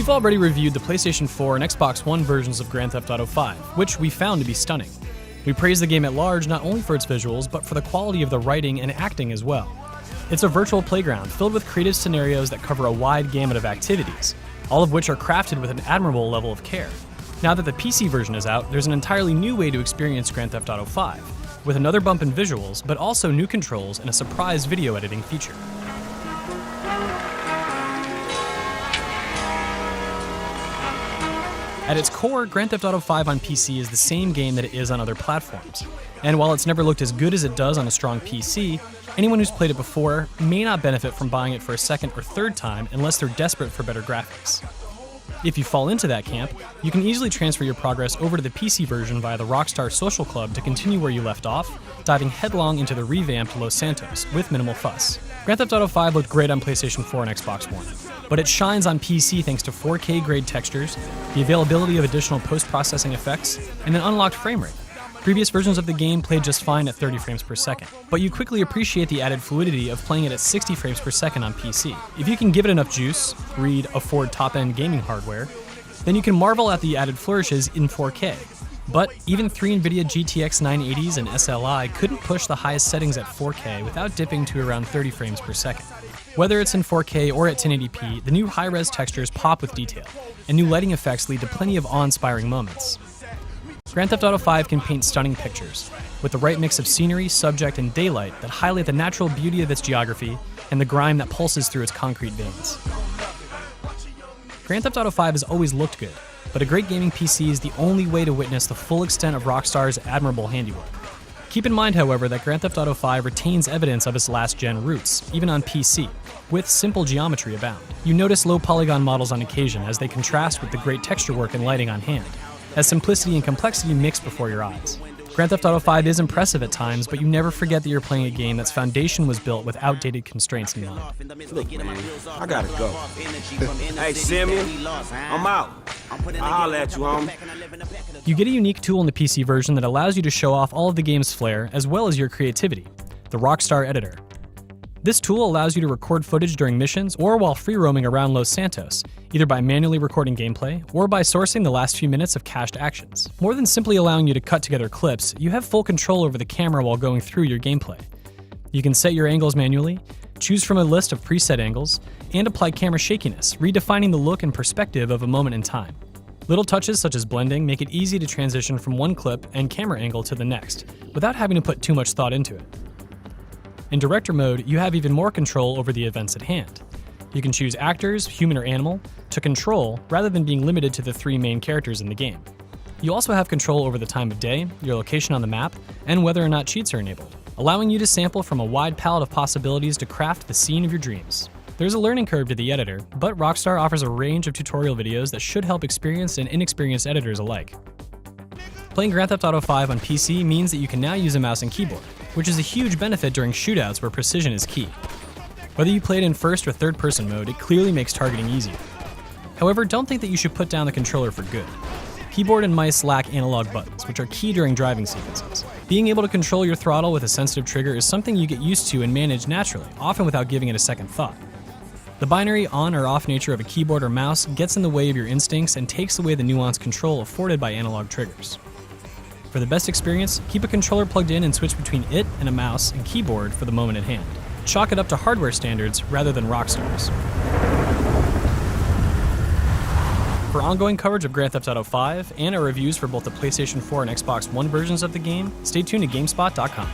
We've already reviewed the PlayStation 4 and Xbox One versions of Grand Theft Auto V, which we found to be stunning. We praise the game at large not only for its visuals, but for the quality of the writing and acting as well. It's a virtual playground filled with creative scenarios that cover a wide gamut of activities, all of which are crafted with an admirable level of care. Now that the PC version is out, there's an entirely new way to experience Grand Theft Auto V, with another bump in visuals, but also new controls and a surprise video editing feature. At its core, Grand Theft Auto V on PC is the same game that it is on other platforms. And while it's never looked as good as it does on a strong PC, anyone who's played it before may not benefit from buying it for a second or third time unless they're desperate for better graphics. If you fall into that camp, you can easily transfer your progress over to the PC version via the Rockstar Social Club to continue where you left off, diving headlong into the revamped Los Santos with minimal fuss. Grand Theft Auto V looked great on PlayStation 4 and Xbox One, but it shines on PC thanks to 4K grade textures, the availability of additional post-processing effects, and an unlocked frame rate. Previous versions of the game played just fine at 30 frames per second, but you quickly appreciate the added fluidity of playing it at 60 frames per second on PC. If you can give it enough juice, read afford top-end gaming hardware, then you can marvel at the added flourishes in 4K. But even 3 NVIDIA GTX 980s and SLI couldn't push the highest settings at 4K without dipping to around 30 frames per second. Whether it's in 4K or at 1080p, the new high-res textures pop with detail, and new lighting effects lead to plenty of awe-inspiring moments. Grand Theft Auto V can paint stunning pictures, with the right mix of scenery, subject, and daylight that highlight the natural beauty of its geography and the grime that pulses through its concrete veins. Grand Theft Auto V has always looked good, but a great gaming PC is the only way to witness the full extent of Rockstar's admirable handiwork. Keep in mind, however, that Grand Theft Auto V retains evidence of its last-gen roots, even on PC, with simple geometry abound. You notice low polygon models on occasion as they contrast with the great texture work and lighting on hand, as simplicity and complexity mix before your eyes. Grand Theft Auto V is impressive at times, but you never forget that you're playing a game that's foundation was built with outdated constraints in mind. Look, man, I gotta go. Hey, Simeon, I'm out. I'll holler at you, homie. You get a unique tool in the PC version that allows you to show off all of the game's flair as well as your creativity, the Rockstar Editor. This tool allows you to record footage during missions or while free roaming around Los Santos, either by manually recording gameplay or by sourcing the last few minutes of cached actions. More than simply allowing you to cut together clips, you have full control over the camera while going through your gameplay. You can set your angles manually, choose from a list of preset angles, and apply camera shakiness, redefining the look and perspective of a moment in time. Little touches such as blending make it easy to transition from one clip and camera angle to the next, without having to put too much thought into it. In Director Mode, you have even more control over the events at hand. You can choose actors, human or animal, to control rather than being limited to the 3 main characters in the game. You also have control over the time of day, your location on the map, and whether or not cheats are enabled, allowing you to sample from a wide palette of possibilities to craft the scene of your dreams. There's a learning curve to the editor, but Rockstar offers a range of tutorial videos that should help experienced and inexperienced editors alike. Playing Grand Theft Auto V on PC means that you can now use a mouse and keyboard, which is a huge benefit during shootouts where precision is key. Whether you play it in first or third person mode, it clearly makes targeting easier. However, don't think that you should put down the controller for good. Keyboard and mice lack analog buttons, which are key during driving sequences. Being able to control your throttle with a sensitive trigger is something you get used to and manage naturally, often without giving it a second thought. The binary on or off nature of a keyboard or mouse gets in the way of your instincts and takes away the nuanced control afforded by analog triggers. For the best experience, keep a controller plugged in and switch between it and a mouse and keyboard for the moment at hand. Chalk it up to hardware standards rather than Rockstar's. For ongoing coverage of Grand Theft Auto V and our reviews for both the PlayStation 4 and Xbox One versions of the game, stay tuned to GameSpot.com.